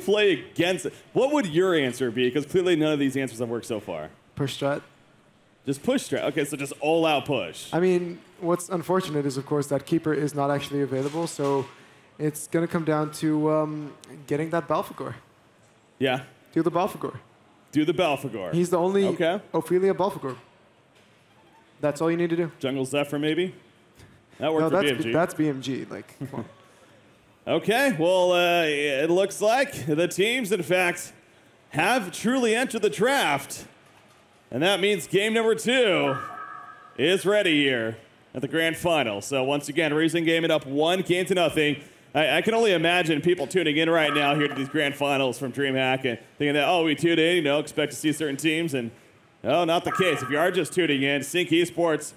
play against it? What would your answer be? Because clearly none of these answers have worked so far. Push strat. Just push strat. Okay, so just all-out push. I mean, what's unfortunate is, of course, that keeper is not actually available, so it's going to come down to getting that Balfagor. Yeah. Do the Balfagor. Do the Balfagor. He's the only Ophelia Balfagor. That's all you need to do. Jungle Zephyr, maybe? That worked for BMG. That's BMG. Like, come on. Okay, well, it looks like the teams, in fact, have truly entered the draft. And that means game number 2 is ready here at the grand final. So once again, Reason gaming up 1-0. I can only imagine people tuning in right now here to these grand finals from Dreamhack and thinking that, oh, we tuned in, you know, expect to see certain teams. And no, not the case. If you are just tuning in, Sync Esports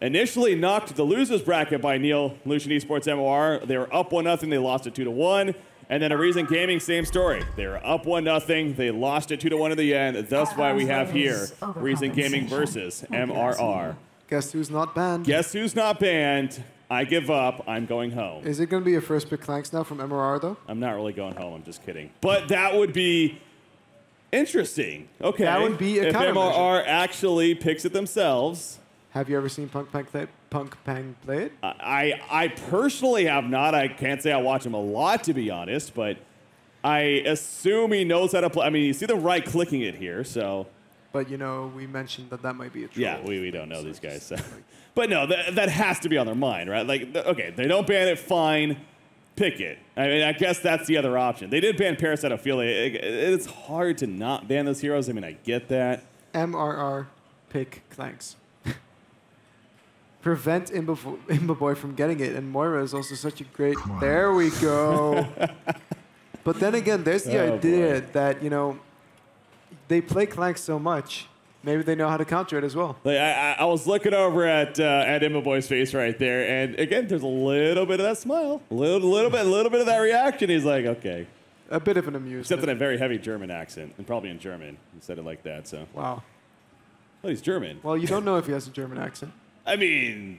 initially knocked the losers bracket by Neo.MRR. They were up 1-0. They lost it 2-1. And then a Reason Gaming, same story. They were up 1-0. They lost it 2-1 in the end. That's why we have here Reason Gaming versus MRR. Guess who's not banned? Guess who's not banned? I give up. I'm going home. Is it going to be a first pick Clanks now from MRR, though? I'm not really going home. I'm just kidding. But that would be interesting. Okay. That would be a if MRR actually picks it themselves. Have you ever seen Punk Pang play it? I personally have not. I can't say I watch him a lot, to be honest, but I assume he knows how to play. I mean, you see them right-clicking it here, so. But, you know, we mentioned that might be a troll. Yeah, we don't know these guys. So. But no, that has to be on their mind, right? Like, okay, they don't ban it, fine. Pick it. I mean, I guess that's the other option. They did ban Parasite Ophelia. It's hard to not ban those heroes. I mean, I get that. MRR, pick Clanks. Prevent Imba Boy from getting it. And Moira is also such a great... There we go. But then again, there's the idea that, you know, they play Clanks so much, maybe they know how to counter it as well. Like, I was looking over at Imba Boy's face right there, and again, there's a little bit of that smile. A little bit of that reaction. He's like, okay. A bit of an amusement. Except in a very heavy German accent, and probably in German. He said it like that, so. Wow. Well, he's German. Well, you don't know if he has a German accent. I mean,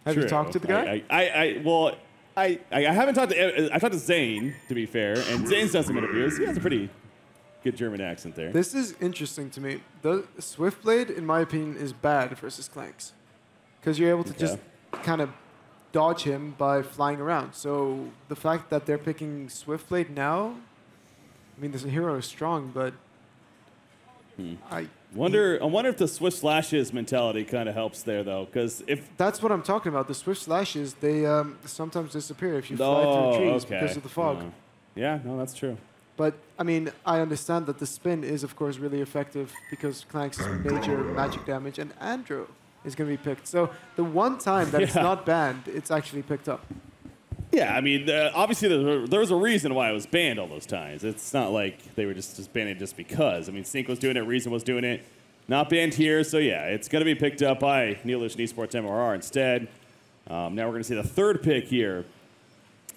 have you talked to the guy? I haven't talked to. I talked to Zane, to be fair, and Zane's done some interviews. He has a pretty good German accent there. This is interesting to me. The Swiftblade, in my opinion, is bad versus Clanks, because you're able to just kind of dodge him by flying around. So the fact that they're picking Swiftblade now, I mean, this hero is strong, but I wonder if the Swift Slashes mentality kind of helps there, though, because if that's what I'm talking about. The Swift Slashes, they sometimes disappear if you fly through trees because of the fog. Yeah, no, that's true. But I mean, I understand that the spin is, of course, really effective because Clanks is major magic damage, and Andrew is going to be picked. So the one time that it's not banned, it's actually picked up. Yeah, I mean, obviously there was a reason why it was banned all those times. It's not like they were just banning just because. I mean, Sync was doing it, Reason was doing it. Not banned here, so yeah, it's going to be picked up by Neo.MRR Esports MRR instead. Now we're going to see the third pick here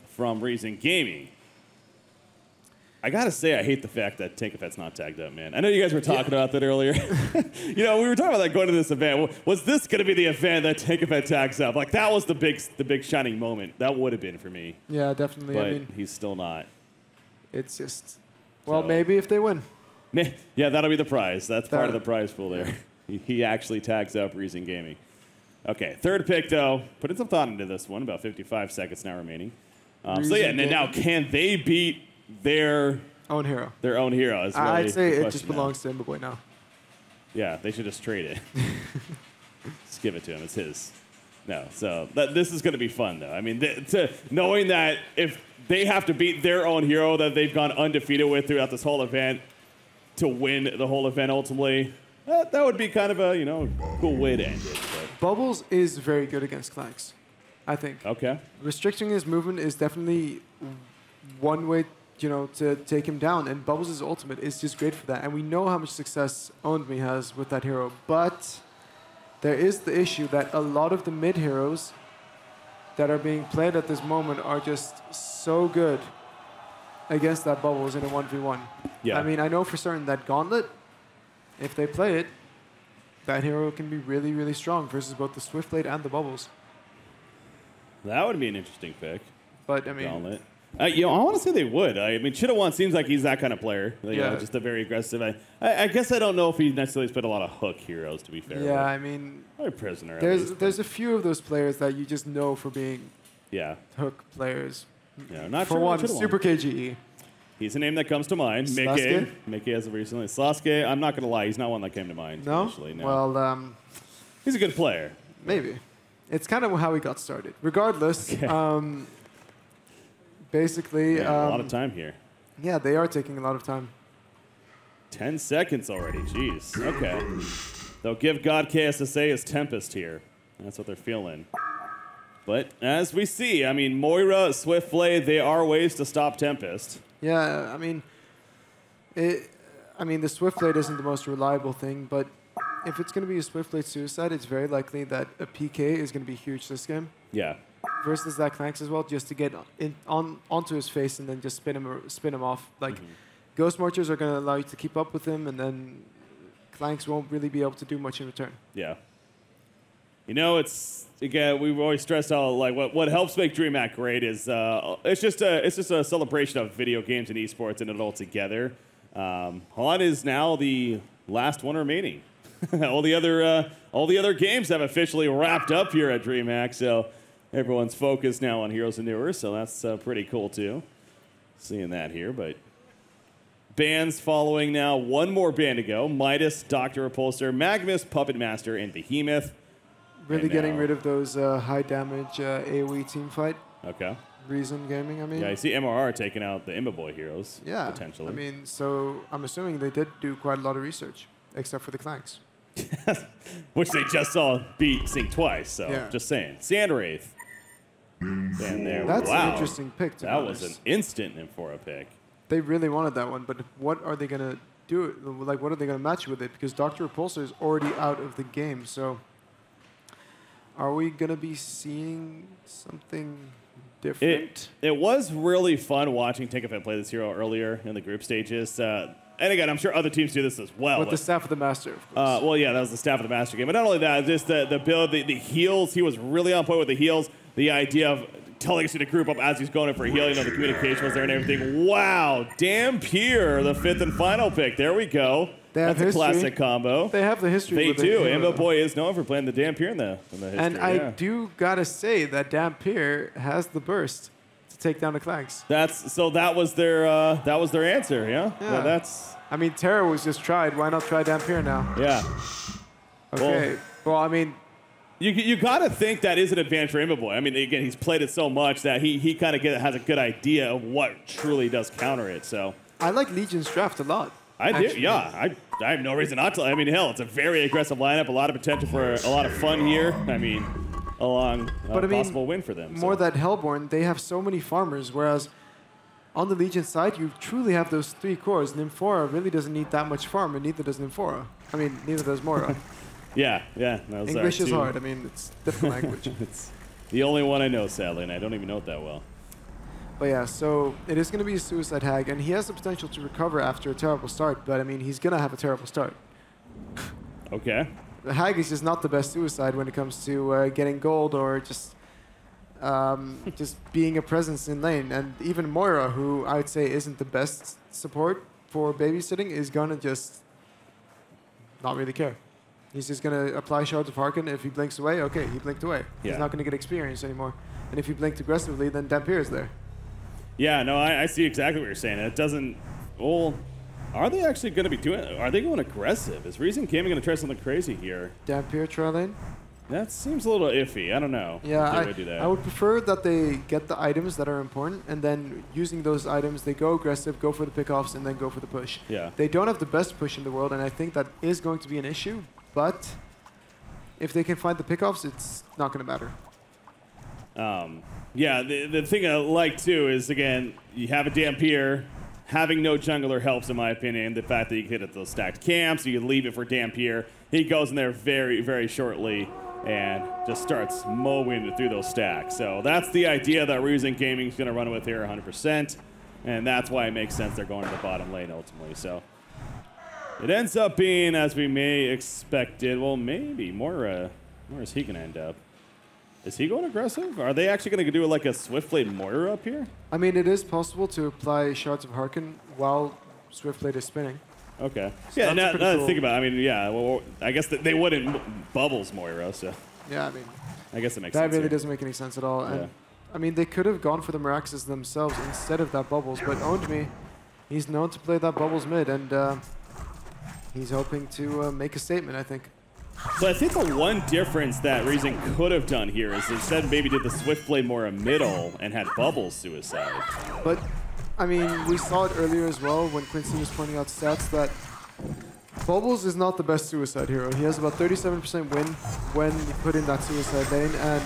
from Reason Gaming. I gotta say, I hate the fact that Tankafet's not tagged up, man. I know you guys were talking about that earlier. You know, we were talking about like going to this event. Was this gonna be the event that Tankafet tags up? Like that was the big shining moment. That would have been for me. Yeah, definitely. But I mean, he's still not. It's just, well, maybe if they win. Yeah, that'll be the prize. That's part of the prize pool there. He actually tags up Reason Gaming. Okay, third pick though. Putting some thought into this one. About 55 seconds now remaining. So yeah, and then now can they beat their own hero? Their own hero. Is really I'd say it just belongs to Imba Boy now. Yeah, they should just trade it. Just give it to him. It's his. No, so this is going to be fun, though. I mean, knowing that if they have to beat their own hero that they've gone undefeated with throughout this whole event to win the whole event ultimately, that would be kind of a cool way to end it. But. Bubbles is very good against Clanks, I think. Okay. Restricting his movement is definitely one way to take him down, and Bubbles' ultimate is just great for that. And we know how much success Owned Me has with that hero, but there is the issue that a lot of the mid heroes that are being played at this moment are just so good against that Bubbles in a 1v1. Yeah. I mean, I know for certain that Gauntlet, if they play it, that hero can be really, really strong versus both the Swiftblade and the Bubbles. That would be an interesting pick. But I mean, Gauntlet. You know, I want to say they would. I mean, Chidawan seems like he's that kind of player. You Yeah. know, just a very aggressive. I guess I don't know if he necessarily played a lot of hook heroes, to be fair. Yeah, I mean, Or prisoner. at there's least, there's a few of those players that you just know for being yeah. hook players. Yeah, not For sure one, Chidawan. Super KGE. He's a name that comes to mind. Sasuke? Mickey as of recently. Sasuke, I'm not going to lie, he's not one that came to mind. No? Initially, no. Well, He's a good player. maybe. It's kind of how he got started. Regardless, Okay. basically, Yeah, a lot of time here. yeah, they are taking a lot of time. 10 seconds already. Jeez. Okay. They'll give God KSSA his Tempest here. That's what they're feeling. But as we see, I mean, Moira, Swiftblade, they are ways to stop Tempest. Yeah, I mean, the Swiftblade isn't the most reliable thing, but if it's going to be a Swiftblade suicide, it's very likely that a PK is going to be huge this game. Yeah. Versus that Clanks as well, just to get onto his face and then just spin him off. Like, Ghost Marchers are going to allow you to keep up with him, and then Clanks won't really be able to do much in return. Yeah. You know, it's again we've always stressed how like what helps make DreamHack great is it's just a celebration of video games and esports and it all together. Han is now the last one remaining. all the other games have officially wrapped up here at DreamHack, so everyone's focused now on Heroes of Newerth, so that's pretty cool too. Seeing that here, but bands following now. One more band to go: Midas, Dr. Repulsor, Magnus, Puppet Master, and Behemoth. Really And getting now- rid of those high damage AoE team fight. Okay. Reason Gaming, I mean. Yeah, I see MRR taking out the Imba Boy heroes. Yeah, Potentially. I mean, so I'm assuming they did do quite a lot of research, except for the Clanks. Which they just saw beat Sync twice, so Yeah. just saying. Sandwraith. And there. That's wow. an interesting pick, to be That was honest. an instant Infora pick. They really wanted that one, but what are they going to do? Like, what are they going to match with it? Because Dr. Repulsor is already out of the game, so are we going to be seeing something different? It was really fun watching Tinkafet play this hero earlier in the group stages. And again, I'm sure other teams do this as well. With the Staff of the Master, of course. Well, yeah, that was the Staff of the Master game. But not only that, just the build, the heals. He was really on point with the heals. The idea of telling us to group up as he's going in for a heal. You know, the communication was there and everything. Wow. Dampier, the 5th and final pick. There we go. They have That's a history. classic combo. They have the history. They with it, do. you know. Imba Boy is known for playing the Dampier in the history. And I yeah. do gotta say that Dampier has the burst to take down the Clanks. That was their answer, yeah? Yeah. That's I mean, Terra was just tried. Why not try Dampier now? yeah. Okay. Well, I mean, You got to think that is an advantage for Imba Boy. I mean, again, he's played it so much that he kind of has a good idea of what truly does counter it. So I like Legion's draft a lot. I do, actually. yeah. I have no reason not to. I mean, hell, it's a very aggressive lineup. A lot of potential for a lot of fun here. I mean, a long possible win for them. More that Hellborn, they have so many farmers, whereas on the Legion side, you truly have those 3 cores. Nymphora really doesn't need that much farm, and neither does Nymphora. I mean, neither does Moira. Yeah. Those English are is two- hard. I mean, it's different language. It's the only one I know, sadly, and I don't even know it that well. But yeah, so it is going to be a Suicide Hag, and he has the potential to recover after a terrible start, but I mean, he's going to have a terrible start. Okay. The Hag is just not the best Suicide when it comes to getting gold or just being a presence in lane. And even Moira, who I would say isn't the best support for babysitting, is going to just not really care. He's just going to apply Shards of Harkin. If he blinks away, okay, he blinked away. Yeah. He's not going to get experience anymore. And if he blinked aggressively, then Dampier is there. Yeah, no, I see exactly what you're saying. It doesn't. Well, are they actually going to be doing? Are they going aggressive? Is Reason Gaming going to try something crazy here? Dampier trial lane? That seems a little iffy. I don't know. Yeah, if they would do that. I would prefer that they get the items that are important, and then using those items, they go aggressive, go for the pickoffs, and then go for the push. Yeah. They don't have the best push in the world, and I think that is going to be an issue, but if they can find the pickoffs, it's not going to matter. Yeah, the thing I like too is, again, you have a Dampier. Having no jungler helps, in my opinion. The fact that you can hit at those stacked camps, you can leave it for Dampier. He goes in there very, very shortly and just starts mowing through those stacks. So that's the idea that Reason Gaming is going to run with here 100%. And that's why it makes sense they're going to the bottom lane ultimately. So it ends up being as we may expected. Well, maybe. Where's he going to end up? Is he going aggressive? Are they actually going to do like a Swiftblade Moira up here? I mean, it is possible to apply Shards of Harken while Swiftblade is spinning. Okay. So Yeah, now cool. to think about it, I mean, yeah, well, I guess that they wouldn't Bubbles Moira, so Yeah, I mean, I guess it makes that sense. really here. doesn't make any sense at all. Yeah. And I mean, they could have gone for the Miraxes themselves instead of that Bubbles, but Owned Me, he's known to play that Bubbles mid, and he's hoping to make a statement, I think. So I think the one difference that Reason could have done here is instead maybe did the Swiftblade Moira middle and had Bubbles suicide. But, I mean, we saw it earlier as well when Quincy was pointing out stats that Bubbles is not the best suicide hero. He has about 37% win when you put in that suicide lane, and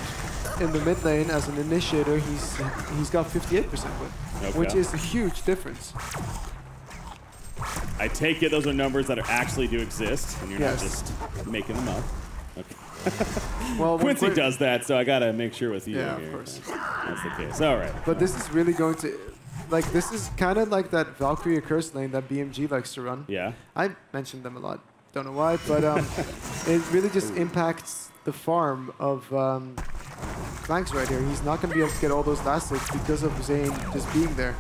in the mid lane as an initiator, he's got 58% win, Okay. which is a huge difference. I take it those are numbers that actually do exist, and you're Yes. not just making them up. Okay. Well, when Quincy does that, so I gotta make sure with you Yeah, here. of course. That's the case. All right. But this is really going to, like, this is kind of like that Valkyrie Curse lane that BMG likes to run. Yeah. I mentioned them a lot. Don't know why, but it really just impacts the farm of flanks right here. He's not going to be able to get all those last hits because of Zane just being there.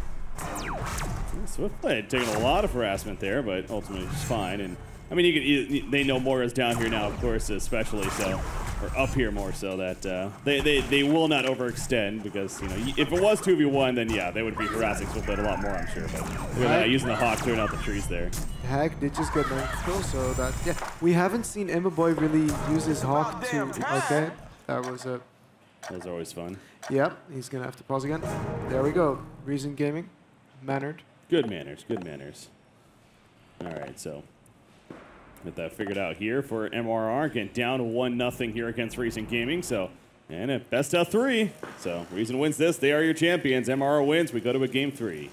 Swiftblade taking a lot of harassment there, but ultimately just fine. And I mean, they know Moira's down here now, of course, especially so, or up here more so that they will not overextend because if it was 2v1, then yeah, they would be harassing Swiftblade a lot more, I'm sure. But they're using the Hawk clearing out the trees there. Hag did just get lane control, so that we haven't seen Emma Boy really use his Hawk to. Okay, that was a. Those are always fun. Yep, he's gonna have to pause again. There we go. Reason Gaming, mannered. Good manners, good manners. All right, so get that figured out here for MRR. Getting down to 1-0 here against Reason Gaming. So, and a best of 3. So Reason wins this. They are your champions. MRR wins. We go to a game 3.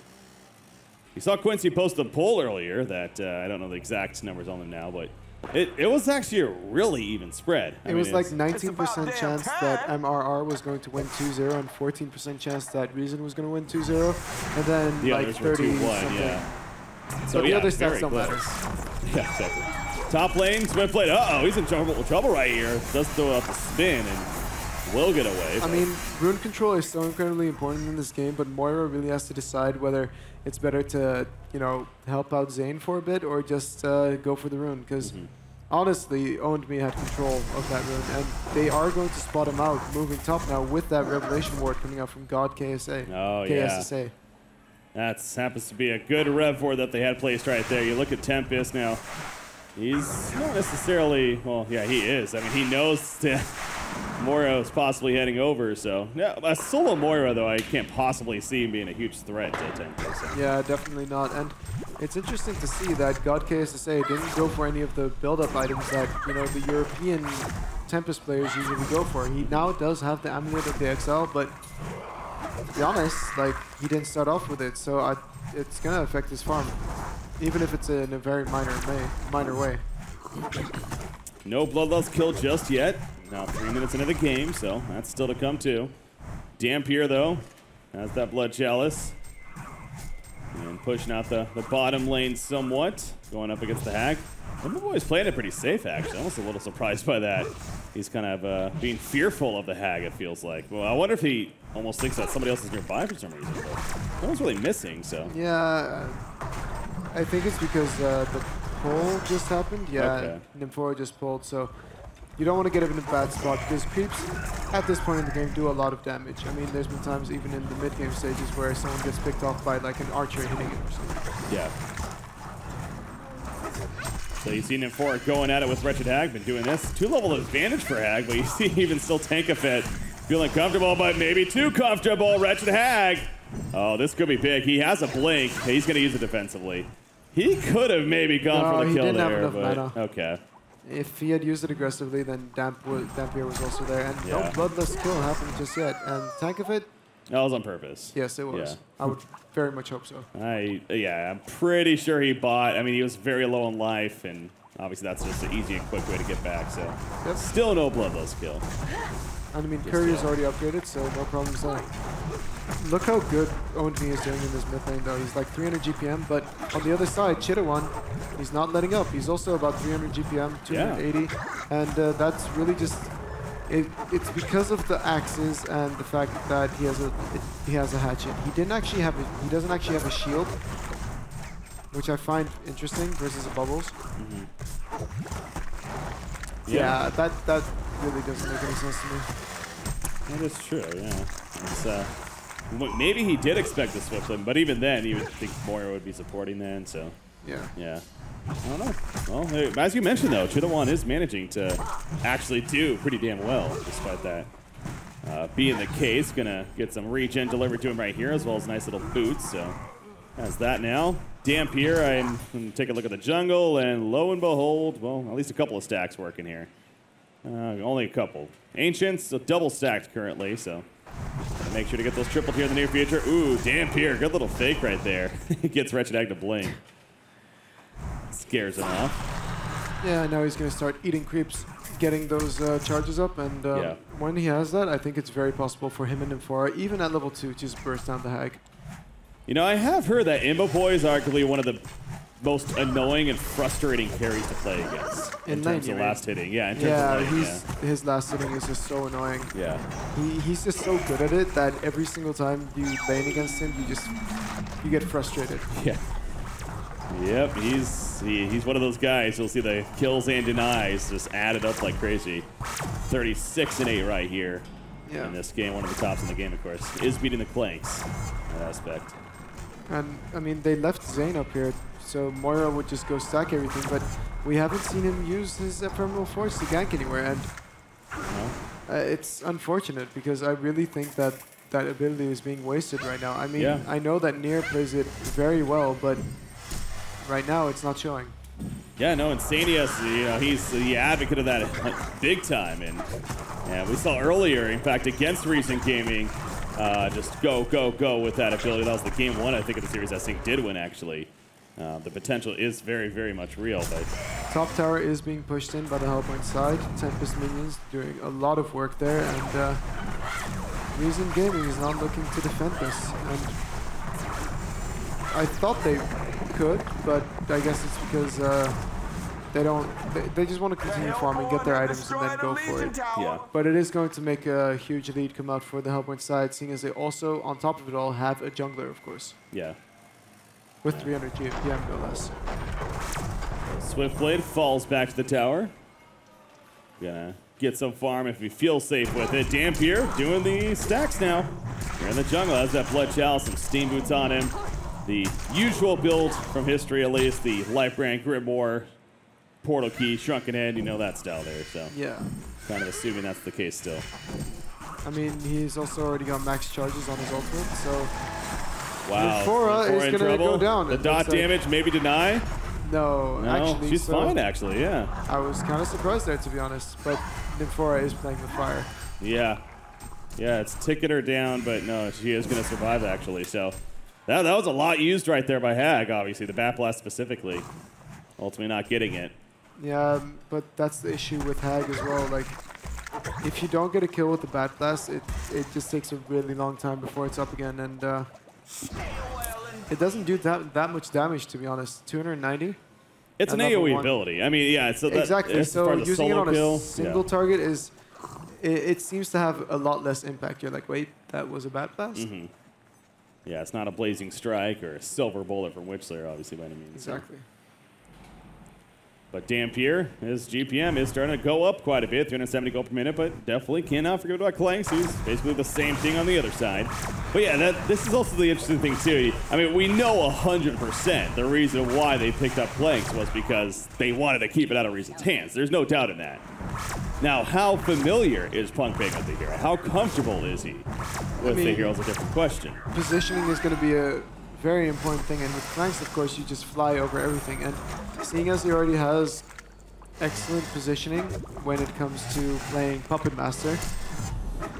You saw Quincy post a poll earlier that I don't know the exact numbers on them now, but it was actually a really even spread. It was like 19% chance that MRR was going to win 2-0 and 14% chance that Reason was going to win 2-0, and then The like others were 30 2-1, something. yeah. So But the yeah, other stats very don't close. matter. Yeah, exactly. Top lane, Swiftblade. Uh-oh, he's in trouble right here. Does throw out the spin and will get away. I mean, rune control is so incredibly important in this game, but Moira really has to decide whether it's better to, help out Zane for a bit or just go for the rune, because honestly, Owned Me had control of that rune, and they are going to spot him out moving top now with that Revelation Ward coming out from God KSA. Oh, yeah. KSSA. That happens to be a good rev for that they had placed right there. You look at Tempest now. He's not necessarily, well, yeah, he is. I mean, he knows Moira is possibly heading over, so. Yeah, a solo Moira, though, I can't possibly see him being a huge threat to Tempest. So. Yeah, definitely not. And it's interesting to see that God KSSA didn't go for any of the build-up items that, the European Tempest players usually go for. He now does have the Amulet of the XL, but to be honest, he didn't start off with it, so it's going to affect his farm, even if it's in a very minor way. No bloodlust kill just yet. Now 3 minutes into the game, so that's still to come too. Dampier, though, has that Blood Chalice. And pushing out the bottom lane somewhat, going up against the Hag. Boy's playing it pretty safe, actually. Almost a little surprised by that. He's kind of being fearful of the Hag, it feels like. Well, I wonder if he almost thinks that somebody else is nearby for some reason. But no one's really missing, so. Yeah, I think it's because the pull just happened. Yeah, Okay. Nymphora just pulled, so you don't want to get him in a bad spot because creeps at this point in the game do a lot of damage. I mean, there's been times even in the mid-game stages where someone gets picked off by like an archer hitting it or something. Yeah. So you see Nymphora going at it with Wretched Hag, been doing this. 2-level advantage for Hag, but you see even still Tankafet feeling comfortable, but maybe too comfortable. Wretched Hag. Oh, this could be big. He has a blink. He's going to use it defensively. He could have maybe gone for the kill there. Have enough mana. Okay. If he had used it aggressively, then Dampier was also there, and no Yeah. bloodless kill happened just yet. And Tankafet, That was on purpose. yes, it was. Yeah. I would very much hope so. Yeah, I'm pretty sure he bought. I mean, he was very low on life, and obviously that's just an easy and quick way to get back. So, Yep. still no bloodless kill. And I mean, Courier's already upgraded, so no problems there. Look how good Owned Me is doing in this mid lane, though. He's like 300 GPM, but on the other side, Chitawan, he's not letting up. He's also about 300 GPM, 280, and that's really just It's because of the axes and the fact that he has a hatchet. He doesn't actually have a shield, which I find interesting versus the bubbles. Mm-hmm. Yeah, that really doesn't make any sense to me. That is true. Yeah. It's, maybe he did expect to switch them, but even then, you would think Moira would be supporting then. So. Yeah. Yeah. I don't know. Well, as you mentioned, though, Chidawan is managing to actually do pretty damn well, despite that being the case. Gonna get some regen delivered to him right here, as well as nice little boots. So, has that now. Dampier, I'm gonna take a look at the jungle, and lo and behold, well, at least a couple of stacks working here. Only a couple. Ancients, double stacked currently, so make sure to get those tripled here in the near future. Ooh, Dampier, good little fake right there. Gets Wretched Ag to blink. Scares him off. Yeah, now he's going to start eating creeps, getting those charges up, and when he has that, I think it's very possible for him and Nymphora, even at level 2, to just burst down the Hag. You know, I have heard that Imbo Boy is arguably one of the most annoying and frustrating carries to play against in terms of last hitting. Yeah, in terms of lane, his last hitting is just so annoying. Yeah. He's just so good at it that every single time you lane against him, you get frustrated. Yeah. Yep, he's one of those guys. You'll see the kills and denies just added up like crazy. 36 and 8 right here in this game. One of the tops in the game, of course, is beating the Clanks in that aspect. And I mean, they left Zane up here, so Moira would just go stack everything, but we haven't seen him use his Ephemeral Force to gank anywhere, and it's unfortunate because I really think that that ability is being wasted right now. I mean, I know that Nier plays it very well, but right now it's not showing. Yeah, no, Insanius, you know, he's the advocate of that big time, and we saw earlier, in fact, against Recent Gaming, just go with that ability. That was the game 1, I think, of the series. I think did win, actually. The potential is very, very much real. But top tower is being pushed in by the Hellpoint side. Tempest minions doing a lot of work there, and Recent Gaming is not looking to defend this. And I thought they could, but I guess it's because they just want to continue farming, get their items, and then go for it. Yeah. But it is going to make a huge lead come out for the Hellpoint side, seeing as they also, on top of it all, have a jungler, of course. Yeah. With 300 GPM, no less. Swiftblade falls back to the tower. Gonna get some farm if we feel safe with it. Dampier doing the stacks now. Here in the jungle, has that Blood Chalice, some Steam Boots on him. The usual build from history, at least, the Lightbrand, Grimoire, Portal Key, Shrunken Head, you know that style there, so. Yeah. Kind of assuming that's the case still. I mean, he's also already got max charges on his ultimate, so. Wow. Nymphora is going to go down. The dot damage, maybe deny? No, actually. She's fine, actually, yeah. I was kind of surprised there, to be honest, but Nymphora is playing with fire. Yeah. Yeah, it's ticking her down, but no, she is going to survive, actually, so. That was a lot used right there by Hag, obviously, the Bat Blast specifically. Ultimately not getting it. Yeah, but that's the issue with Hag as well. Like, if you don't get a kill with the Bat Blast, it just takes a really long time before it's up again, and it doesn't do that much damage, to be honest. 290? It's an AoE ability. I mean, yeah. So exactly, so using it on a single target is... It seems to have a lot less impact. You're like, wait, that was a Bat Blast? Mm-hmm. Yeah, it's not a Blazing Strike or a Silver Bullet from Witchslayer, obviously, by any means. Exactly. But Dampier, his GPM is starting to go up quite a bit, 370 gold per minute, but definitely cannot forget about Clanks, who's basically the same thing on the other side. But yeah, this is also the interesting thing, too. I mean, we know 100% the reason why they picked up Clanks was because they wanted to keep it out of Reason's hands. There's no doubt in that. Now, how familiar is Punk being with the hero? How comfortable is he with the hero is a different question. Positioning is going to be a very important thing, and with Clanks, of course, you just fly over everything. And seeing as he already has excellent positioning when it comes to playing Puppet Master,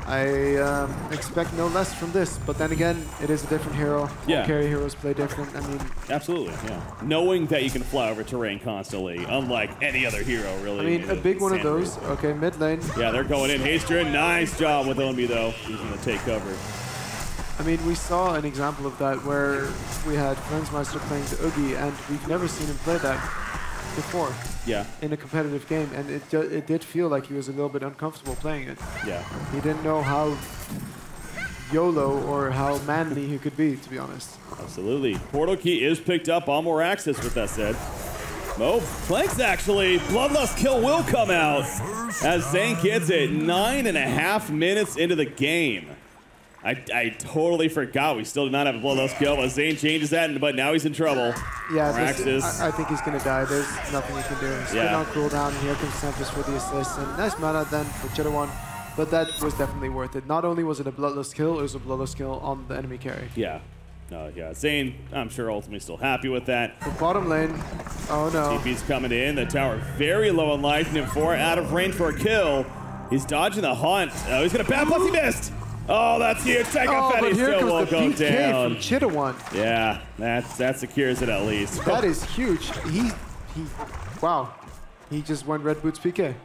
I expect no less from this. But then again, it is a different hero. Yeah. All carry heroes play different. I mean, absolutely, yeah. Knowing that you can fly over terrain constantly, unlike any other hero, really. I mean, a big one of those. Okay, mid lane. Yeah, they're going in. Haster, nice job with Ownby, though. He's going to take cover. I mean, we saw an example of that where we had Flensmeister playing the Oogie, and we've never seen him play that. before. Yeah. In a competitive game, and it did feel like he was a little bit uncomfortable playing it. Yeah. He didn't know how YOLO or how manly he could be, to be honest. Absolutely. Portal key is picked up on more access with that said. Oh, Planks actually. Bloodlust kill will come out as Zane gets it 9.5 minutes into the game. I totally forgot we still did not have a Bloodlust kill, but Zane changes that, but now he's in trouble. Yeah, I think he's going to die. There's nothing he can do. He's been on cooldown, and here comes Tempest for the assist. And nice mana then for Cheetah, but that was definitely worth it. Not only was it a Bloodlust kill, it was a Bloodlust kill on the enemy carry. Yeah. No, yeah. Zane, I'm sure ultimately still happy with that. For bottom lane, oh no. TP's coming in. The tower very low on life. NIM4 out of range for a kill. He's dodging the hunt. Oh, he's going to bad plus. He missed. Oh, that's huge. But here still won't comes the go PK down. from Cheetah. Yeah, that secures it at least. That is huge. Wow. He just went Red Boots PK.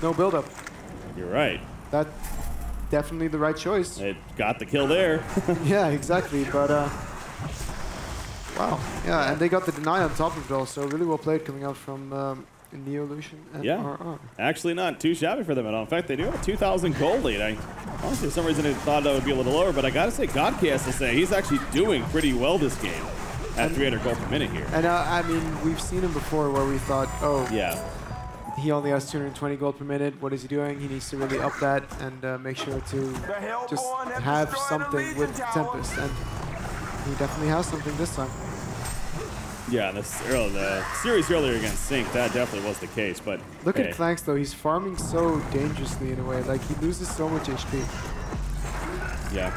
No build-up. You're right. That definitely the right choice. It got the kill there. Yeah, exactly. But wow. Yeah, and they got the deny on top of it all. So really well played coming out from Neo.MRR. Actually not too shabby for them at all. In fact, they do have a 2,000 gold lead. I honestly, for some reason, I thought that would be a little lower, but I gotta say, Godkey has to say, he's actually doing pretty well this game at 300 gold per minute here. And I mean, we've seen him before where we thought, oh, yeah, he only has 220 gold per minute. What is he doing? He needs to really up that and make sure to just have something with Tempest. And he definitely has something this time. Yeah, the series earlier against Sync, that definitely was the case, but look at Flanks though, he's farming so dangerously in a way, like he loses so much HP. Yeah.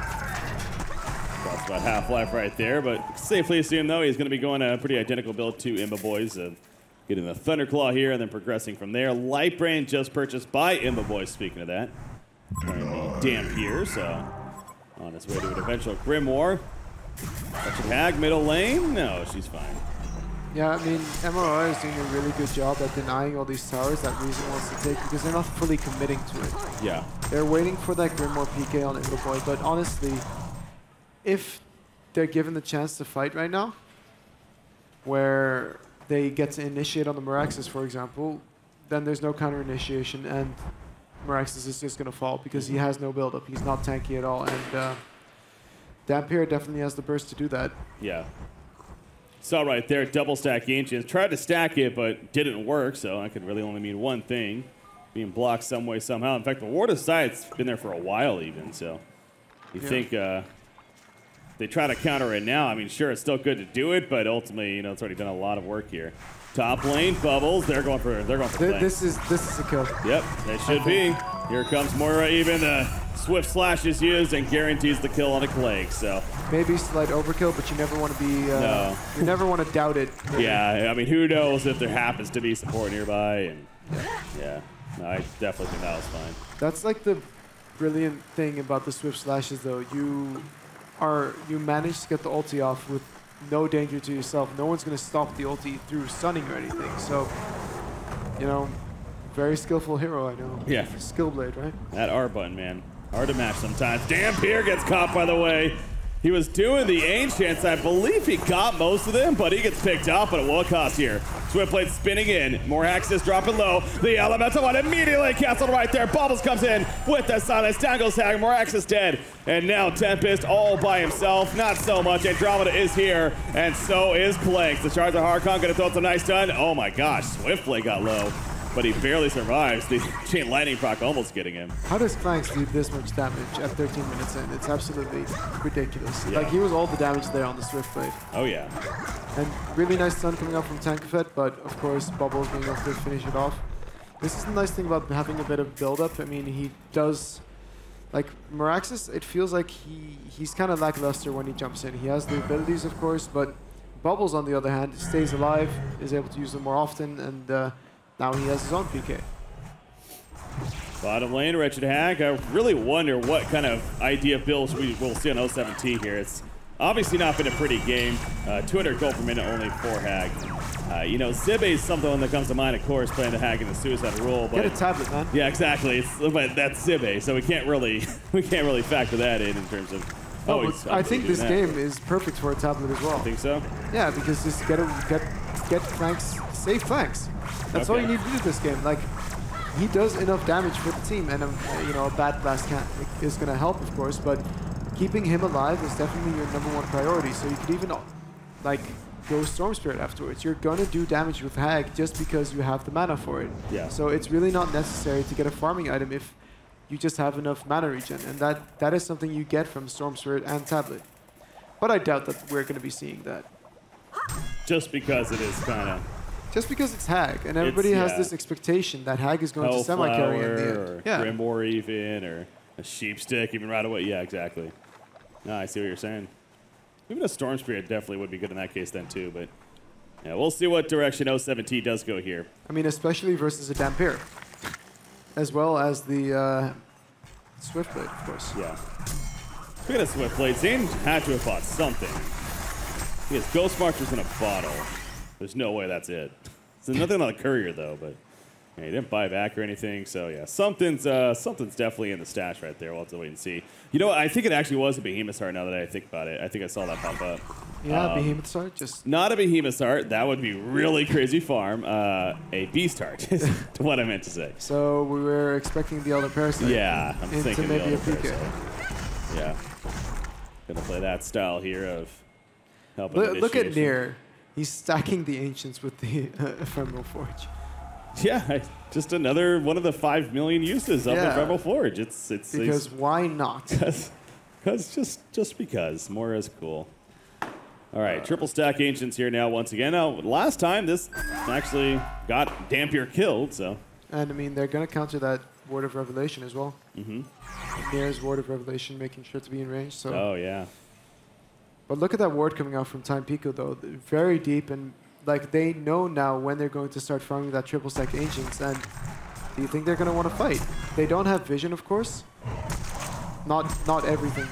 That's about half life right there, but safely assume though he's going to be going a pretty identical build to Imba Boys, getting the Thunderclaw here and then progressing from there. Lightbrain just purchased by Imba Boys, speaking of that. Playing the Damp here, so on his way to an eventual Grimoire. Wretched Hag, middle lane? No, she's fine. Yeah, I mean, MRR is doing a really good job at denying all these towers that Reason wants to take because they're not fully committing to it. Yeah. They're waiting for that Grimoire PK on Imba Boy, but honestly, if they're given the chance to fight right now, where they get to initiate on the Meraxes, for example, then there's no counter initiation and Meraxes is just going to fall because he has no build-up. He's not tanky at all, and Dampier definitely has the burst to do that. Yeah. Saw right there, double stack Ancients. Tried to stack it, but didn't work, so that could really only mean one thing. Being blocked some way, somehow. In fact, the Ward of Sight's been there for a while even, so you think they try to counter it now. I mean, sure, it's still good to do it, but ultimately, it's already done a lot of work here. Top lane, Bubbles, they're going for this is a kill. Yep, it should be. Here comes Moira, even the Swift Slash is used and guarantees the kill on a Clegg, so. Maybe slight overkill, but you never want to be, no. You never want to doubt it. Really. Yeah, I mean, who knows if there happens to be support nearby, and yeah. No, I definitely think that was fine. That's like the brilliant thing about the Swift Slashes, though. You manage to get the ulti off with no danger to yourself. No one's going to stop the ulti through stunning or anything, so, very skillful hero, I know. Yeah. Skillblade, right? That R button, man. Hard to match sometimes. Dampier gets caught, by the way. He was doing the Ancients. I believe he got most of them, but he gets picked up at what cost here. Swiftblade spinning in. More Axis dropping low. The Elemental one immediately castled right there. Bubbles comes in with the silence. Down goes Hag. More Axis dead. And now Tempest all by himself. Not so much. Andromeda is here, and so is Planks. The Shards of Harkon gonna throw some nice stun. Oh my gosh, Swiftblade got low, but he barely survives. The Chain Lightning proc almost getting him. How does Planks do this much damage at 13 minutes in? It's absolutely ridiculous. Yeah. Like, he was all the damage there on the Swiftblade. Oh yeah. And really nice stun coming up from Tankafet, but of course Bubbles being able to finish it off. This is the nice thing about having a bit of build-up. I mean, he does, like, Meraxes, it feels like he's kind of lackluster when he jumps in. He has the abilities, of course, but Bubbles, on the other hand, stays alive, is able to use them more often, and now he has his own PK. Bottom lane, Wretched Hag. I really wonder what kind of idea of builds we will see on 017 here. It's obviously not been a pretty game. 200 gold per minute only for Hag. Zibe is something that comes to mind, of course, playing the Hag in the Suicide Rule. But get a tablet, man. Yeah, exactly. But that's Zibe, so we can't really factor that in terms of. I think this game is perfect for a tablet as well. I think so. Yeah, because just get Frank's save flanks. That's all you need to do this game. Like, he does enough damage for the team, and you know, a bad blast is going to help, of course, but keeping him alive is definitely your #1 priority. So you could even, like, go Storm Spirit afterwards. You're going to do damage with Hag just because you have the mana for it. Yeah. So it's really not necessary to get a farming item if you just have enough mana regen, and that is something you get from Storm Spirit and Tablet. But I doubt that we're going to be seeing that. Just because it is kind of... Just because it's Hag, and everybody has this expectation that Hag is going to semi-carry in the end. Or Grimbor even, or a Sheep Stick even right away. Yeah, exactly. No, I see what you're saying. Even a Storm Spirit definitely would be good in that case then too, but yeah, we'll see what direction 017 does go here. I mean, especially versus a Dampier, as well as the Swiftblade, of course. Yeah. Speaking of Swiftblade, Zane had to have bought something. He has Ghost Marchers in a bottle. There's no way that's it. There's nothing on the courier though, but yeah, he didn't buy back or anything. So yeah, something's definitely in the stash right there. We'll have to wait and see. You know what? I think it actually was a Behemoth Heart now that I think about it. I think I saw that pop up. Yeah, Behemoth Heart, just... Not a Behemoth Heart. That would be really crazy farm. A Beast Heart is what I meant to say. So we were expecting the Elder Parasite. Yeah, I'm thinking the maybe Elder a PK. Parasite. Yeah. Gonna play that style here of helping Look at Nier. He's stacking the Ancients with the Ephemeral Forge. Yeah, just another one of the 5 million uses of the Ephemeral Forge. It's because why not? Because just because more is cool. All right, triple stack Ancients here now once again. Now last time this actually got Dampier killed, so. And I mean they're gonna counter that Word of Revelation as well. Mm-hmm. Nier's Word of Revelation making sure to be in range. So. Oh yeah. But look at that ward coming out from Time Pico though, very deep, and like they know now when they're going to start farming that triple stack Ancients. And do you think they're going to want to fight? They don't have vision, of course. Not everything,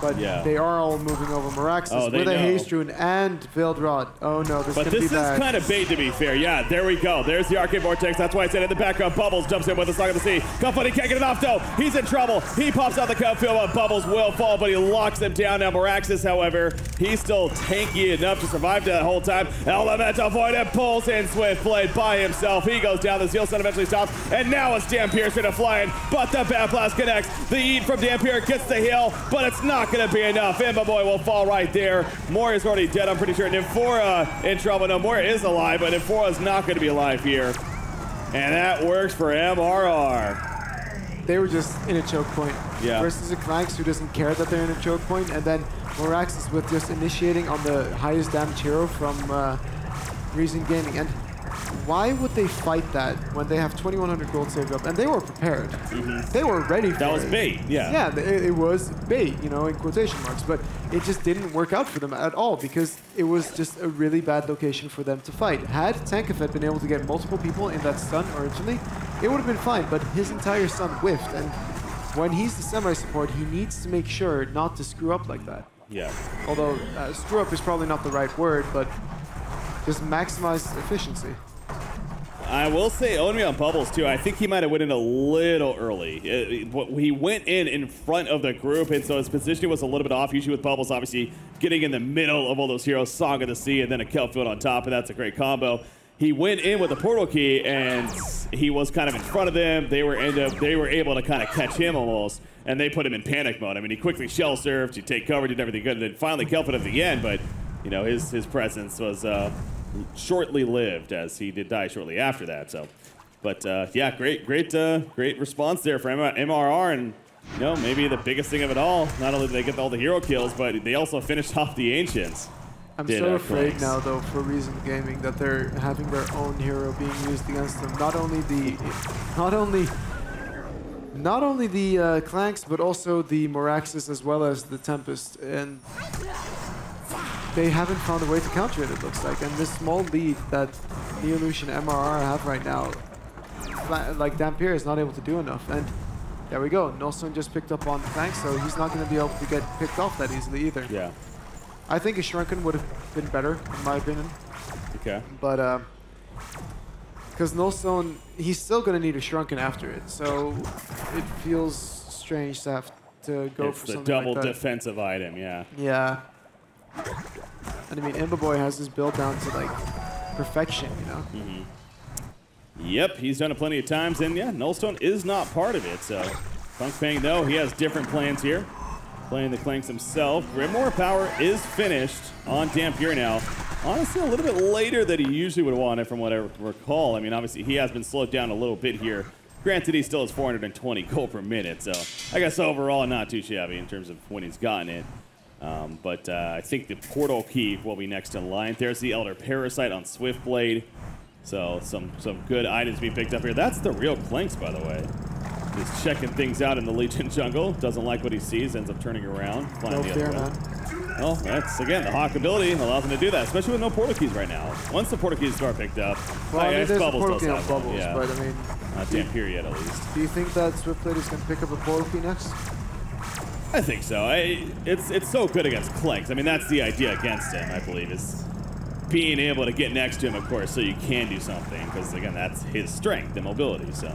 but they are all moving over Meraxes with a Haste Rune and Veiled Rod. Oh no, this is going to be bad. But this is kind of bait, to be fair. Yeah, there we go. There's the Arcane Vortex. That's why I said in the background, Bubbles jumps in with the Song of the Sea. Cutfoot, can't get it off though. He's in trouble. He pops out the cut field, but Bubbles will fall, but he locks him down. Now Meraxes, however, he's still tanky enough to survive that whole time. Elemental Void and pulls in Swiftblade by himself. He goes down. The Zeal Sun eventually stops, and now it's Dampier straight to flying, but the Bat Blast connects. The Eat from Dampier gets the heal, but it's not going to be enough. Boy will fall right there. Moore is already dead, I'm pretty sure. Nymphora in trouble. No, Moore is alive, but Nymphora is not going to be alive here. And that works for MRR. They were just in a choke point. Yeah. Versus a Clanks who doesn't care that they're in a choke point, and then Meraxes with just initiating on the highest damage hero from Reason Gaming. And why would they fight that when they have 2,100 gold saved up? And they were prepared. Mm-hmm. They were ready for it. That was bait, yeah. Yeah, it was bait, you know, in quotation marks. But it just didn't work out for them at all because it was just a really bad location for them to fight. Had Tankafet been able to get multiple people in that stun originally, it would have been fine. But his entire stun whiffed. And when he's the semi-support, he needs to make sure not to screw up like that. Yeah. Although screw up is probably not the right word, but just maximize efficiency. I will say, own me on Bubbles, too. I think he might have went in a little early. He went in front of the group, and so his positioning was a little bit off. Usually with Bubbles, obviously, getting in the middle of all those heroes, Song of the Sea, and then a Kelpfield on top, and that's a great combo. He went in with a portal key, and he was kind of in front of them. They were able to kind of catch him almost, and they put him in panic mode. I mean, he quickly shell served, he take cover, did everything good, and then finally Kelpfield at the end, but, you know, his presence was... shortly lived, as he did die shortly after that. So, but yeah, great response there for MRR, and you know, maybe the biggest thing of it all. Not only did they get all the hero kills, but they also finished off the Ancients. I'm so afraid now, though, for Reason Gaming, that they're having their own hero being used against them. Not only the Clanks, but also the Meraxes as well as the Tempest, and they haven't found a way to counter it, it looks like. And this small lead that Neolution and MRR have right now, like Dampier is not able to do enough. And there we go. Nullstone just picked up on the tank, so he's not going to be able to get picked off that easily either. Yeah. I think a Shrunken would have been better, in my opinion. Okay. But, because Nullstone, he's still going to need a Shrunken after it, so it feels strange to have to go for something like that. It's the double defensive item, yeah. Yeah. And I mean, Boy has his build down to like perfection, you know? Yep, he's done it plenty of times, and yeah, Nullstone is not part of it, so Funk Pang, though, he has different plans here. Playing the Clanks himself. Grimoire power is finished on Dampier now. Honestly, a little bit later than he usually would want it from what I recall. I mean, obviously, he has been slowed down a little bit here. Granted, he still has 420 gold per minute, so I guess overall not too shabby in terms of when he's gotten it. But I think the Portal Key will be next in line. There's the Elder Parasite on Swiftblade. So some good items being picked up here. That's the real Clanks, by the way. Just checking things out in the Legion jungle. Doesn't like what he sees, ends up turning around. No fear, man. Well, that's, again, the Hawk ability allows him to do that, especially with no Portal Keys right now. Once the Portal Keys are picked up, well, I mean, there's a Portal Key on have Bubbles, yeah. but I mean... Not Dampier yet, at least. Do you think that Swiftblade is going to pick up a Portal Key next? I think so. It's so good against Clanks. I mean, that's the idea against him, I believe, is being able to get next to him, of course, so you can do something, because, again, that's his strength and mobility, so...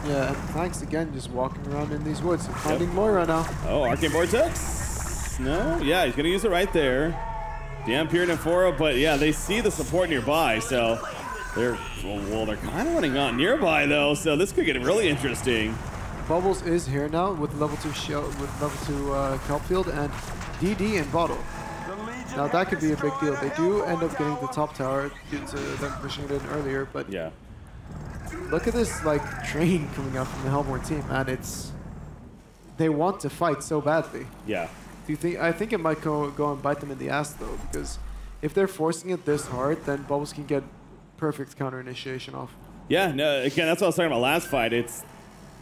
Yeah, and Clanks, again, just walking around in these woods and finding Moira now. Oh, Arcane Vortex? No? Yeah, he's going to use it right there. Dampier and Amphora, but yeah, they see the support nearby, so they're kind of running on nearby, though, so this could get really interesting. Bubbles is here now with level 2 shell, with level 2 Kelp Field and DD in bottle. Now that could be a big deal. They do end up getting the top tower due to them pushing it in earlier, but yeah. Look at this like train coming out from the Hellborn team, man. They want to fight so badly. Yeah. Do you think? I think it might go and bite them in the ass though, because if they're forcing it this hard, then Bubbles can get perfect counter initiation off. Yeah. No. Again, that's what I was talking about last fight. It's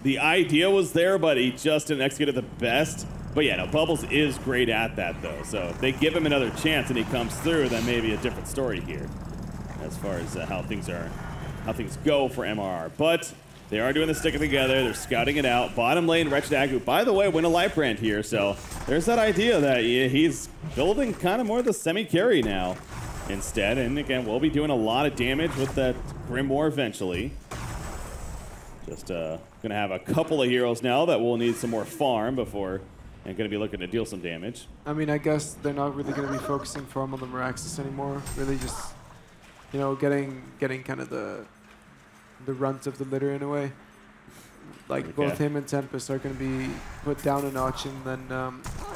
the idea was there, but he just didn't execute it the best. But yeah, no, Bubbles is great at that though. So if they give him another chance and he comes through, then maybe a different story here, as far as how things go for MRR. But they are doing the sticking together. They're scouting it out. Bottom lane, Wretched Agu, by the way, win a life brand here. So there's that idea that he's building kind of more of the semi-carry now instead. And again, we'll be doing a lot of damage with that Grimoire eventually. Just going to have a couple of heroes now that will need some more farm before and going to be looking to deal some damage. I mean, I guess they're not really going to be focusing farm on the Meraxis anymore. Really just, you know, getting kind of the runt of the litter in a way. Like okay. Both him and Tempest are going to be put down a notch, and then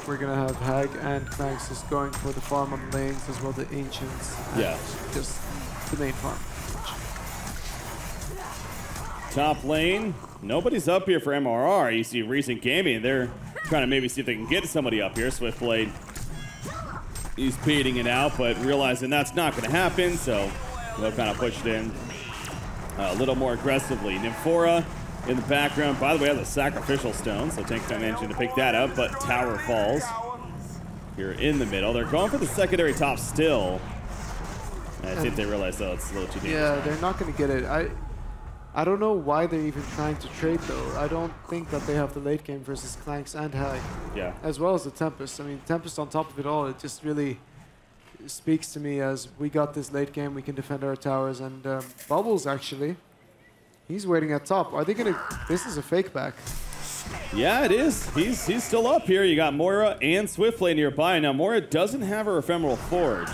we're going to have Hag and Clanks just going for the farm on the lanes as well, the Ancients. Yeah. Just the main farm. Top lane, nobody's up here for MRR. You see Recent Gaming, they're trying to maybe see if they can get somebody up here. Swiftblade, he's baiting it out, but realizing that's not going to happen, so they'll kind of push it in a little more aggressively. Nymphora in the background, by the way, has a sacrificial stone, so Tank mentioned to pick that up, but tower falls here in the middle. They're going for the secondary top still. And I think they realize, though, it's a little too dangerous. Yeah, they're not going to get it. I don't know why they're even trying to trade, though. I don't think that they have the late game versus Clanks and Hag. Yeah. As well as the Tempest. I mean, Tempest on top of it all, it just really speaks to me as we got this late game, we can defend our towers. And Bubbles, actually, he's waiting at top. Are they going to... This is a fake back. Yeah, it is. He's still up here. You got Moira and Swiftblade nearby. Now, Moira doesn't have her Ephemeral Forge.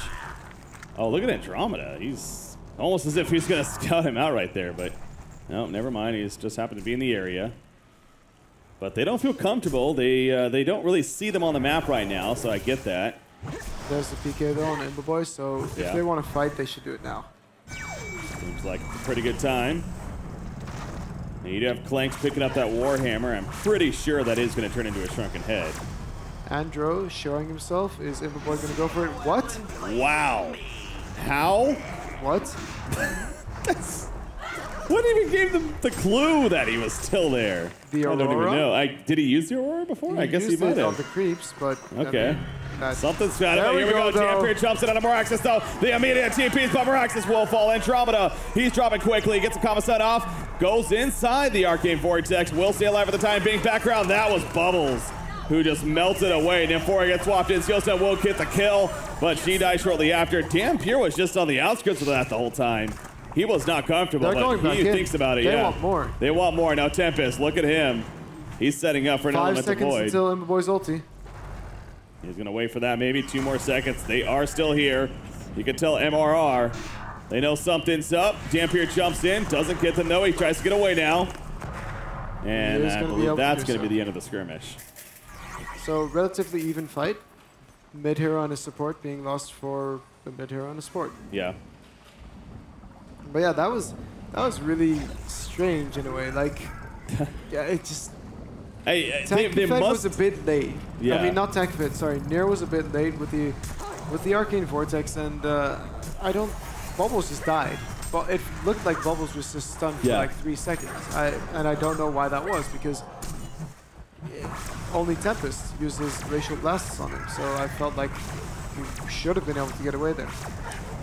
Oh, look at Andromeda. He's almost as if he's going to scout him out right there, but... No, never mind. He's just happened to be in the area. But they don't feel comfortable. They don't really see them on the map right now, so I get that. There's the PK, though, on Ember Boys, so if they want to fight, they should do it now. Seems like a pretty good time. And you do have Clanks picking up that Warhammer. I'm pretty sure that is going to turn into a Shrunken Head. Andro showing himself. Is Ember Boy going to go for it? What? Wow. How? What? What even gave them the clue that he was still there? The Aurora? I don't even know. Did he use the Aurora before? I guess he might have. On the creeps, but... Okay. I mean, something's got it. Here we go. Dampier jumps in on a Meraxis, though. The immediate TPs, but Meraxis will fall. Andromeda, he's dropping quickly. Gets the Kama-Sun off. Goes inside the Arcane Vortex. Will stay alive for the time being. Background, that was Bubbles, who just melted away. Nymphora gets swapped in. Skillset will get the kill, but she dies shortly after. Dampier was just on the outskirts of that the whole time. He was not comfortable, but he thinks about it. They want more. They want more. Now Tempest, look at him. He's setting up for an elemental void. 5 seconds until Ember Boy's ulti. He's going to wait for that, maybe 2 more seconds. They are still here. You can tell MRR They know something's up. Dampier jumps in, doesn't get to know. He tries to get away now. And I believe that's going to be the end of the skirmish. So relatively even fight. Mid hero and a support being lost for the mid hero and a support. Yeah. But yeah, that was really strange in a way. Like, yeah, it just. They was a bit late. Yeah. I mean, not Tankfit, sorry. Nier was a bit late with the Arcane Vortex, and Bubbles just died. Well, it looked like Bubbles was just stunned for like 3 seconds. And I don't know why that was, because only Tempest uses Racial Blasts on him, so I felt like he should have been able to get away there.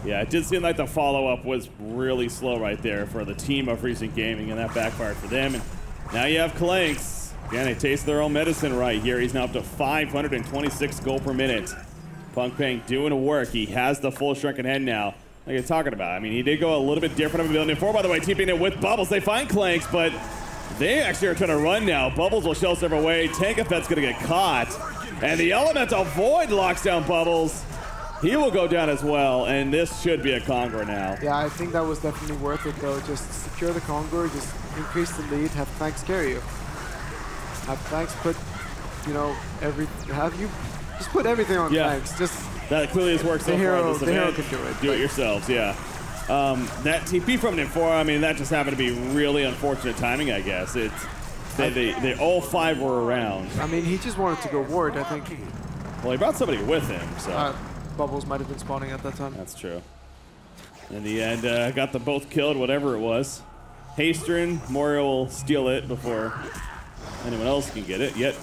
Yeah, it did seem like the follow-up was really slow right there for the team of Recent Gaming, and that backfired for them. And now you have Clanks. Again, they taste their own medicine right here. He's now up to 526 gold per minute. Punk Pang doing the work. He has the full shrunken head now. Like you're talking about. I mean, he did go a little bit different of a building before, by the way, teaming it with Bubbles. They find Clanks, but they actually are trying to run now. Bubbles will shell serve away. Tankafet's going to get caught. And the Elemental Void locks down Bubbles. He will go down as well, and this should be a Conqueror now. Yeah, I think that was definitely worth it, though. Just secure the Conqueror, just increase the lead, have Clanks carry you. Have Clanks put, just put everything on Clanks. Just that clearly has worked so far in this event. The hero can do it. Do it yourselves, yeah. That TP from Nymphora, I mean, that just happened to be really unfortunate timing, I guess. They all 5 were around. I mean, he just wanted to go ward, I think. Well, he brought somebody with him, so. Bubbles might have been spawning at that time. That's true. In the end, got them both killed, whatever it was. Hastrin, Morio will steal it before anyone else can get it. Yet,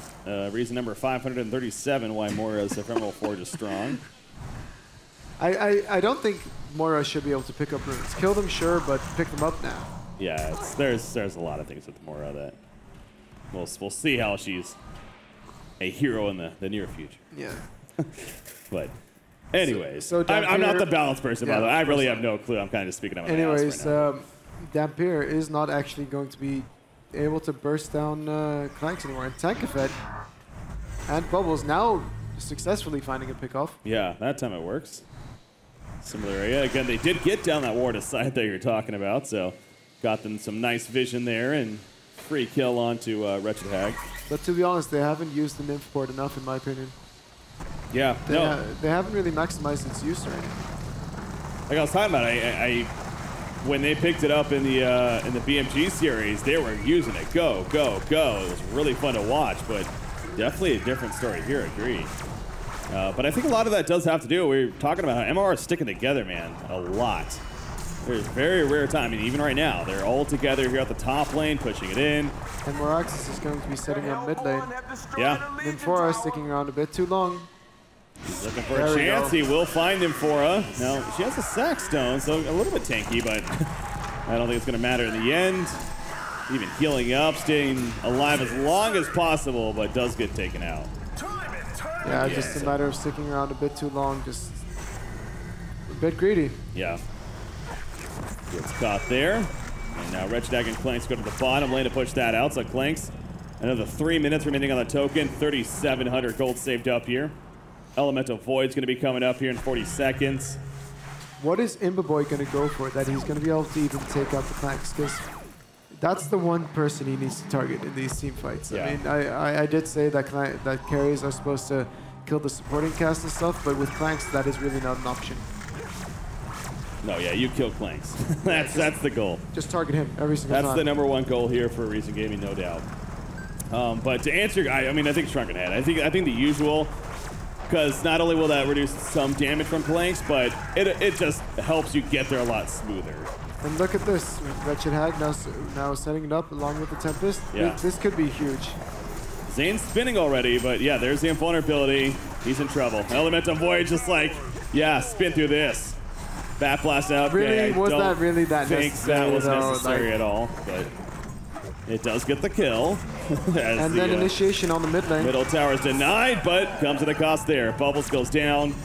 reason number 537 why Morio's Ephemeral Forge is strong. I don't think Morio should be able to pick up runes. Kill them, sure, but pick them up now. Yeah, there's a lot of things with Morio that we'll see how she's a hero in the near future. Yeah. But anyways, so I'm not the balance person, by the way. I really have no clue. I'm kind of just speaking out my ass right now. Dampier is not actually going to be able to burst down Clanks anymore. And Tankafet and Bubbles now successfully finding a pickoff. Yeah, that time it works. Similar area. Again, they did get down that ward aside that you're talking about, so got them some nice vision there and free kill onto Wretched Hag. But to be honest, they haven't used the Nymph port enough, in my opinion. Yeah, they haven't really maximized its use or anything. Like I was talking about, when they picked it up in the BMG series, they were using it. Go, go, go. It was really fun to watch, but definitely a different story here, agree. But I think a lot of that does have to do, we were talking about how MRR is sticking together, man, a lot. There's very rare time, I mean, even right now, they're all together here at the top lane, pushing it in. And Moraxis is going to be setting up mid lane. Yeah. Nymphora is sticking around a bit too long. He's looking for a chance. He will find Nymphora. Now, she has a Sackstone, so a little bit tanky, but I don't think it's going to matter in the end. Even healing up, staying alive as long as possible, but does get taken out. Yeah, just a matter of sticking around a bit too long, just a bit greedy. Yeah. Gets caught there. And now Wretched Hag and Clanks go to the bottom lane to push that out. So Clanks, another 3 minutes remaining on the token. 3,700 gold saved up here. Elemental Void's going to be coming up here in 40 seconds. What is Imbaboy going to go for that he's going to be able to even take out the Clanks? Because that's the one person he needs to target in these team fights. Yeah. I mean, I did say that that carries are supposed to kill the supporting cast and stuff, but with Clanks, that is really not an option. No, yeah, you kill Clanks. that's the goal. Just target him every single time. That's the #1 goal here for Recent Gaming, no doubt. But to answer, I mean, I think Shrunken Head. I think the usual, because not only will that reduce some damage from Clanks, but it just helps you get there a lot smoother. And look at this, Wretched Hag now setting it up along with the Tempest. Yeah. This could be huge. Zane's spinning already, but yeah, there's the invulnerability. He's in trouble. Elemental Void just like, yeah, spin through this. Bat blast out. Really, yeah, was that really that necessary? That was though, necessary at all, but it does get the kill. And then initiation on the mid lane. Middle tower is denied, but comes at a cost there. Bubbles goes down.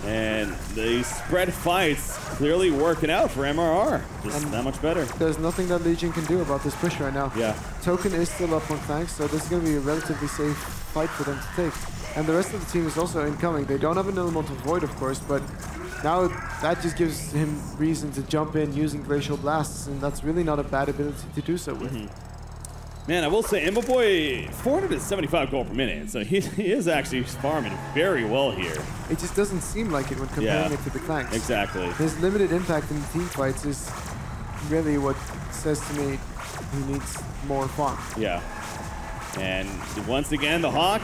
And the spread fights clearly working out for MRR. Just that much better. There's nothing that Legion can do about this push right now. Yeah. Token is still up on Clanks, so this is going to be a relatively safe fight for them to take. And the rest of the team is also incoming. They don't have an Elemental Void, of course, but now that just gives him reason to jump in using Glacial Blasts, and that's really not a bad ability to do so with. Man, I will say, Boy, 475 gold per minute, so he is actually farming very well here. It just doesn't seem like it when comparing it to the Clanks. Exactly. His limited impact in the team fights is really what says to me he needs more farm. Yeah. And once again, the Hawk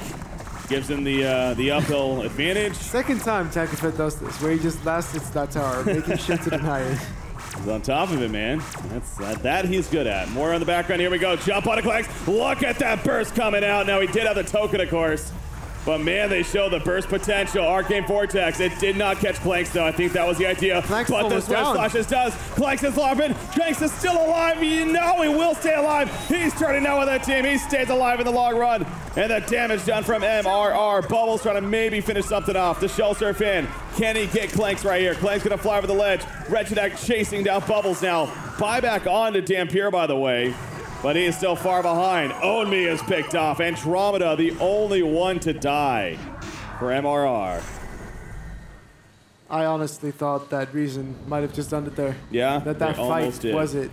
gives him the uphill advantage. Second time Takafet does this, where he just last hits that tower, making sure to deny it. He's on top of it, man. That he's good at. More on the background. Here we go. Jump on a Clanks. Look at that burst coming out. Now, he did have the token, of course. But, man, they show the burst potential. Arcane Vortex. It did not catch Clanks, though. I think that was the idea. Clanks but the Swift Flashes does. Clanks is laughing. Clanks is still alive. You know he will stay alive. He's turning out with that team. He stays alive in the long run. And the damage done from MRR. Bubbles trying to maybe finish something off. The Shell Surf in. Can he get Clanks right here? Clanks going to fly over the ledge. Regidak chasing down Bubbles now. Buyback on to Dampier, by the way. But he is still far behind. A.R.M.S is picked off. Andromeda, the only one to die for MRR. I honestly thought that Reason might have just done it there. Yeah, That fight was it.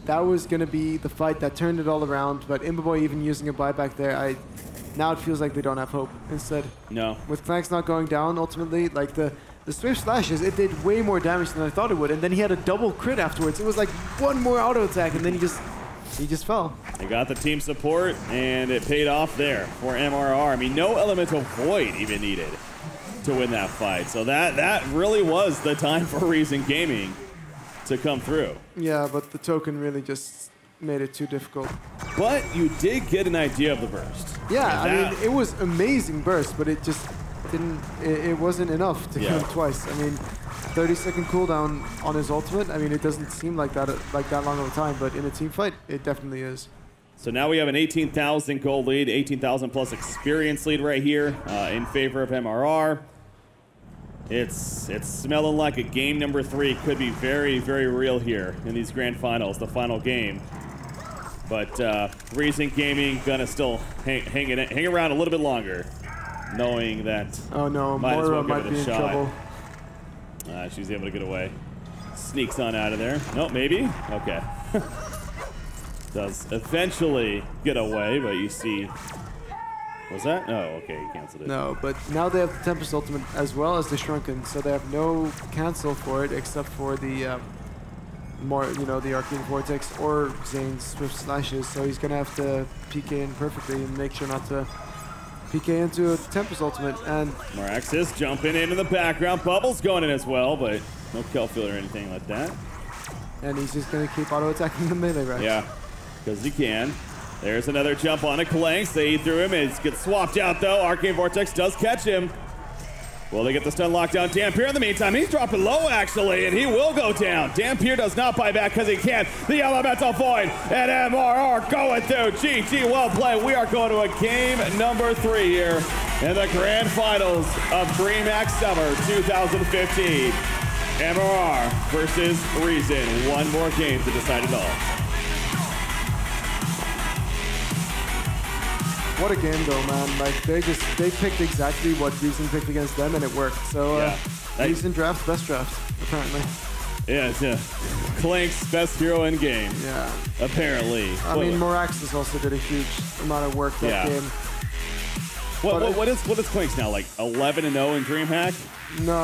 That was going to be the fight that turned it all around. But Imboboy even using a buyback there, now it feels like they don't have hope instead. No. With Clanks not going down, ultimately, like the Swift Slashes, it did way more damage than I thought it would. And then he had a double crit afterwards. It was like one more auto attack, and then he just fell. They got the team support, and it paid off there for MRR. I mean, no Elemental Void even needed to win that fight. So that really was the time for Reason Gaming to come through. Yeah, but the token really just made it too difficult. But you did get an idea of the burst. Yeah, I mean, it was amazing burst, but it just didn't. It wasn't enough to kill him twice. I mean, 30-second cooldown on his ultimate. I mean, it doesn't seem like that long of a time, but in a team fight, it definitely is. So now we have an 18,000 gold lead, 18,000 plus experience lead right here in favor of MRR. It's smelling like a game number 3 could be very, very real here in these grand finals, the final game. But Reason Gaming gonna still hang around a little bit longer, knowing that might as well give it a shot. She's able to get away. Sneaks on out of there. Nope, maybe? Okay. Does eventually get away, but you see... Was that? Oh, okay, he canceled it. No, but now they have the Tempest Ultimate as well as the Shrunken, so they have no cancel for it except for the the Arcane Vortex or Zane's Swift Slashes, so he's going to have to PK in perfectly and make sure not to PK into a Tempest Ultimate. And Moraxis jumping into the background. Bubbles going in as well, but no kill field or anything like that. And he's just going to keep auto-attacking the melee racks. Yeah, because he can. There's another jump on a Clanks. They eat through him. It gets swapped out, though. Arcane Vortex does catch him. Will they get the stun lockdown? Dampier in the meantime, he's dropping low, actually, and he will go down. Dampier does not buy back because he can't. The Elemental Void and MRR going through. GG, well played. We are going to a game number 3 here in the grand finals of Dreamhack Summer 2015. MRR versus Reason. One more game to decide it all. What a game, though, man. Like, they picked exactly what Reason picked against them, and it worked. So, Reason draft, best draft, apparently. Yeah. Clanks, best hero in game. Yeah. Apparently. I mean, Moraxis also did a huge amount of work that game. What is Clanks now, like 11-0 in Dreamhack? No.